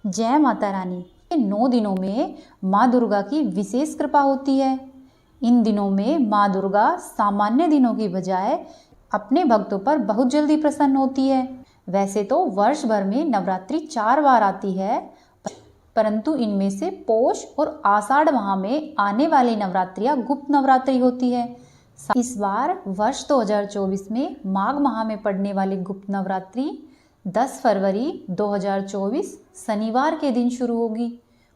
जय माता रानी। इन 9 दिनों में माँ दुर्गा की विशेष कृपा होती है। इन दिनों में माँ दुर्गा सामान्य दिनों की बजाय अपने भक्तों पर बहुत जल्दी प्रसन्न होती है। वैसे तो वर्ष भर में नवरात्रि 4 बार आती है, परंतु इनमें से पोष और आषाढ़ माह में आने वाली नवरात्रियां गुप्त नवरात्रि होती है। इस बार वर्ष 2024 में माघ माह में पड़ने वाली गुप्त नवरात्रि 10 फरवरी 2024 शनिवार के दिन शुरू होगी।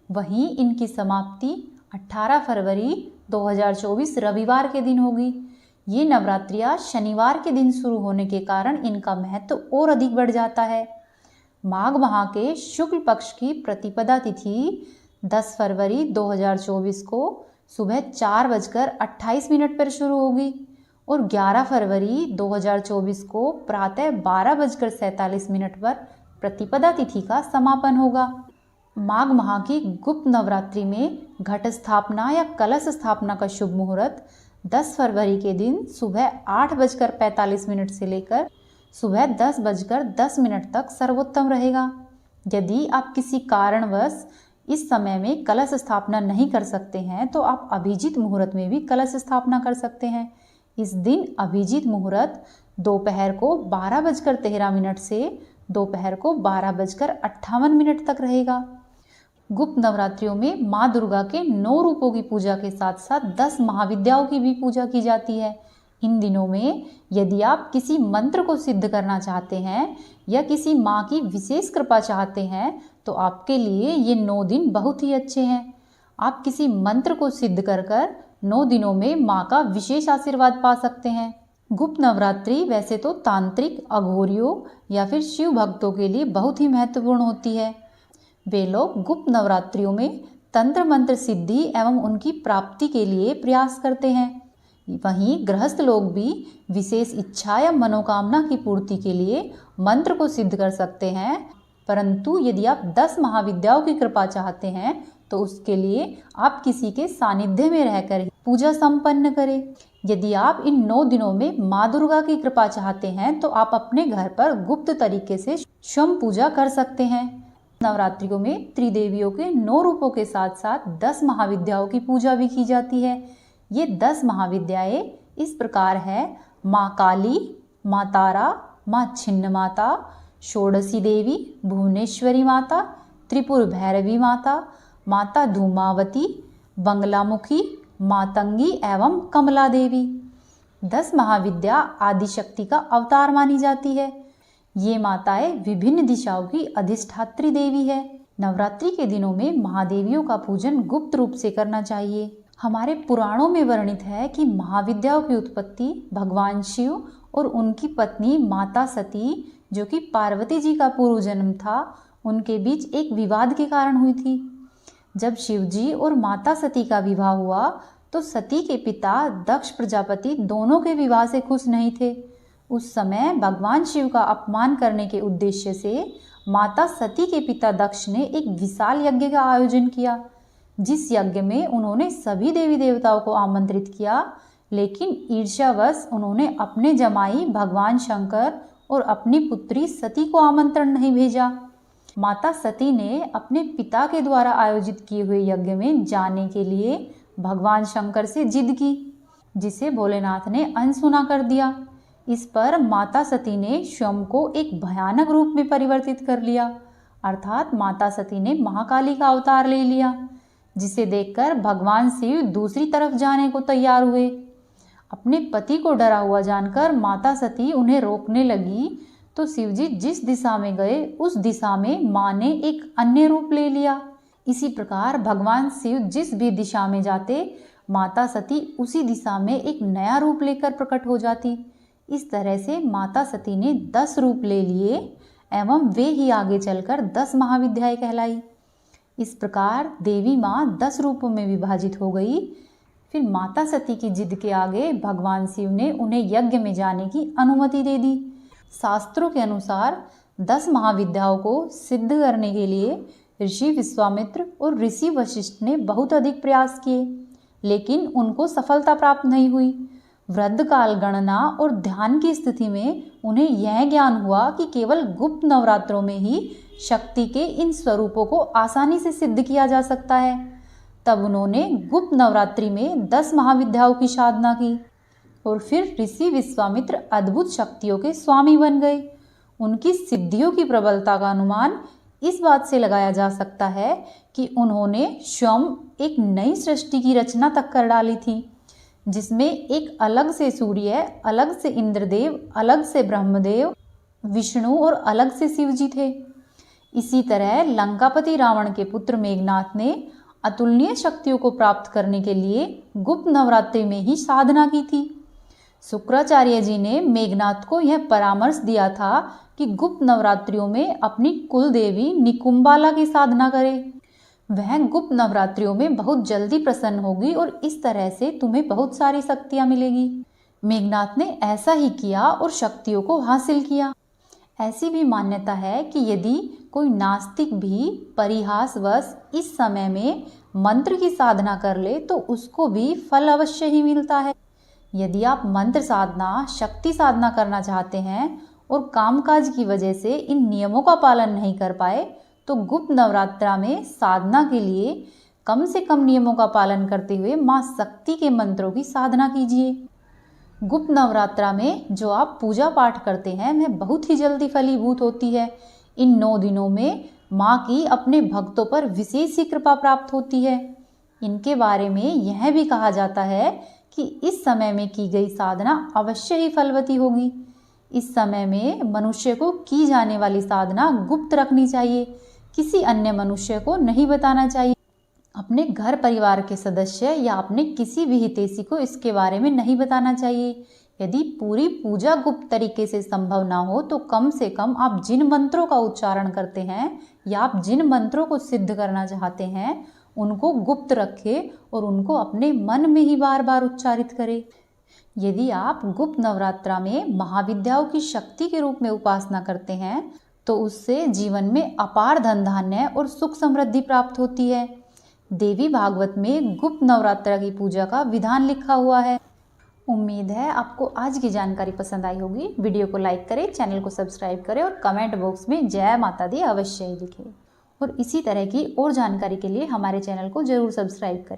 वहीं इनकी समाप्ति 18 फरवरी 2024 रविवार के दिन होगी। ये नवरात्रियां शनिवार के दिन शुरू होने के कारण इनका महत्व और अधिक बढ़ जाता है। माघ माह के शुक्ल पक्ष की प्रतिपदा तिथि 10 फरवरी 2024 को सुबह 4:28 पर शुरू होगी और 11 फरवरी 2024 को प्रातः 12:47 पर प्रतिपदा तिथि का समापन होगा। माघ माह की गुप्त नवरात्रि में घट स्थापना या कलश स्थापना का शुभ मुहूर्त 10 फरवरी के दिन सुबह 8:45 से लेकर सुबह 10:10 तक सर्वोत्तम रहेगा। यदि आप किसी कारणवश इस समय में कलश स्थापना नहीं कर सकते हैं तो आप अभिजीत मुहूर्त में भी कलश स्थापना कर सकते हैं। इस दिन अभिजीत मुहूर्त दोपहर को 12:13 से दोपहर को 12:58 तक रहेगा। गुप्त नवरात्रियों में माँ दुर्गा के 9 रूपों की पूजा के साथ साथ 10 महाविद्याओं की भी पूजा की जाती है। इन दिनों में यदि आप किसी मंत्र को सिद्ध करना चाहते हैं या किसी माँ की विशेष कृपा चाहते हैं तो आपके लिए ये 9 दिन बहुत ही अच्छे हैं। आप किसी मंत्र को सिद्ध कर 9 दिनों में माँ का विशेष आशीर्वाद पा सकते हैं। गुप्त नवरात्रि वैसे तो तांत्रिक, अघोरियों या फिर शिव भक्तों के लिए बहुत ही महत्वपूर्ण होती है। वे लोग गुप्त नवरात्रियों में तंत्र मंत्र सिद्धि एवं उनकी प्राप्ति के लिए प्रयास करते हैं। वहीं गृहस्थ लोग भी विशेष इच्छा या मनोकामना की पूर्ति के लिए मंत्र को सिद्ध कर सकते हैं, परंतु यदि आप 10 महाविद्याओं की कृपा चाहते हैं तो उसके लिए आप किसी के सानिध्य में रहकर ही पूजा संपन्न करें। यदि आप इन 9 दिनों में माँ दुर्गा की कृपा चाहते हैं तो आप अपने घर पर गुप्त तरीके से स्वयं पूजा कर सकते हैं। नवरात्रियों में त्रिदेवियों के 9 रूपों के साथ साथ 10 महाविद्याओं की पूजा भी की जाती है। ये 10 महाविद्याएं इस प्रकार है: माँ काली, माँ तारा, माँ छिन्न माता, षोडशी देवी, भुवनेश्वरी माता, त्रिपुर भैरवी माता, माता धूमावती, बंगलामुखी, मातंगी एवं कमला देवी। 10 महाविद्या आदिशक्ति का अवतार मानी जाती है। ये माताएं विभिन्न दिशाओं की अधिष्ठात्री देवी है। नवरात्रि के दिनों में महादेवियों का पूजन गुप्त रूप से करना चाहिए। हमारे पुराणों में वर्णित है कि महाविद्याओं की उत्पत्ति भगवान शिव और उनकी पत्नी माता सती, जो कि पार्वती जी का पूर्व जन्म था, उनके बीच एक विवाद के कारण हुई थी। जब शिव जी और माता सती का विवाह हुआ तो सती के पिता दक्ष प्रजापति दोनों के विवाह से खुश नहीं थे। उस समय भगवान शिव का अपमान करने के उद्देश्य से माता सती के पिता दक्ष ने एक विशाल यज्ञ का आयोजन किया, जिस यज्ञ में उन्होंने सभी देवी देवताओं को आमंत्रित किया, लेकिन ईर्ष्यावश उन्होंने अपने जमाई भगवान शंकर और अपनी पुत्री सती को आमंत्रण नहीं भेजा। माता सती ने अपने पिता के द्वारा आयोजित किए हुए यज्ञ में जाने के लिए भगवान शंकर से जिद की, जिसे भोलेनाथ ने अनसुना कर दिया। इस पर माता सती ने स्वयं को एक भयानक रूप में परिवर्तित कर लिया, अर्थात माता सती ने महाकाली का अवतार ले लिया, जिसे देखकर भगवान शिव दूसरी तरफ जाने को तैयार हुए। अपने पति को डरा हुआ जानकर माता सती उन्हें रोकने लगी तो शिवजी जिस दिशा में गए उस दिशा में माँ ने एक अन्य रूप ले लिया। इसी प्रकार भगवान शिव जिस भी दिशा में जाते, माता सती उसी दिशा में एक नया रूप लेकर प्रकट हो जाती। इस तरह से माता सती ने 10 रूप ले लिए एवं वे ही आगे चलकर 10 महाविद्याएं कहलाई। इस प्रकार देवी माँ 10 रूपों में विभाजित हो गई। फिर माता सती की जिद के आगे भगवान शिव ने उन्हें यज्ञ में जाने की अनुमति दे दी। शास्त्रों के अनुसार 10 महाविद्याओं को सिद्ध करने के लिए ऋषि विश्वामित्र और ऋषि वशिष्ठ ने बहुत अधिक प्रयास किए, लेकिन उनको सफलता प्राप्त नहीं हुई। वृद्ध काल गणना और ध्यान की स्थिति में उन्हें यह ज्ञान हुआ कि केवल गुप्त नवरात्रों में ही शक्ति के इन स्वरूपों को आसानी से सिद्ध किया जा सकता है। तब उन्होंने गुप्त नवरात्रि में 10 महाविद्याओं की साधना की और फिर ऋषि विश्वामित्र अद्भुत शक्तियों के स्वामी बन गए। उनकी सिद्धियों की प्रबलता का अनुमान इस बात से लगाया जा सकता है कि उन्होंने स्वयं एक नई सृष्टि की रचना तक कर डाली थी, जिसमें एक अलग से सूर्य, अलग से इंद्रदेव, अलग से ब्रह्मदेव, विष्णु और अलग से शिव जी थे। इसी तरह लंकापति रावण के पुत्र मेघनाथ ने अतुलनीय शक्तियों को प्राप्त करने के लिए गुप्त नवरात्रि में ही साधना की थी। शुक्राचार्य जी ने मेघनाथ को यह परामर्श दिया था कि गुप्त नवरात्रियों में अपनी कुल देवी निकुंबाला की साधना करे। वह गुप्त नवरात्रियों में बहुत जल्दी प्रसन्न होगी और इस तरह से तुम्हें बहुत सारी शक्तियां मिलेगी। मेघनाथ ने ऐसा ही किया और शक्तियों को हासिल किया। ऐसी भी मान्यता है कि यदि कोई नास्तिक भी परिहासवश इस समय में मंत्र की साधना कर ले तो उसको भी फल अवश्य ही मिलता है। यदि आप मंत्र साधना, शक्ति साधना करना चाहते हैं और कामकाज की वजह से इन नियमों का पालन नहीं कर पाए तो गुप्त नवरात्रा में साधना के लिए कम से कम नियमों का पालन करते हुए माँ शक्ति के मंत्रों की साधना कीजिए। गुप्त नवरात्रा में जो आप पूजा पाठ करते हैं वह बहुत ही जल्दी फलीभूत होती है। इन 9 दिनों में माँ की अपने भक्तों पर विशेष ही कृपा प्राप्त होती है। इनके बारे में यह भी कहा जाता है कि इस समय में की गई साधना अवश्य ही फलवती होगी। इस समय में मनुष्य को की जाने वाली साधना गुप्त रखनी चाहिए, किसी अन्य मनुष्य को नहीं बताना चाहिए। अपने घर परिवार के सदस्य या अपने किसी भी हितैषी को इसके बारे में नहीं बताना चाहिए। यदि पूरी पूजा गुप्त तरीके से संभव ना हो तो कम से कम आप जिन मंत्रों का उच्चारण करते हैं या आप जिन मंत्रों को सिद्ध करना चाहते हैं उनको गुप्त रखें और उनको अपने मन में ही बार बार उच्चारित करें। यदि आप गुप्त नवरात्रा में महाविद्याओं की शक्ति के रूप में उपासना करते हैं तो उससे जीवन में अपार धन धान्य और सुख समृद्धि प्राप्त होती है। देवी भागवत में गुप्त नवरात्रा की पूजा का विधान लिखा हुआ है। उम्मीद है आपको आज की जानकारी पसंद आई होगी। वीडियो को लाइक करें, चैनल को सब्सक्राइब करें और कमेंट बॉक्स में जय माता दी अवश्य ही लिखें। और इसी तरह की और जानकारी के लिए हमारे चैनल को जरूर सब्सक्राइब करें।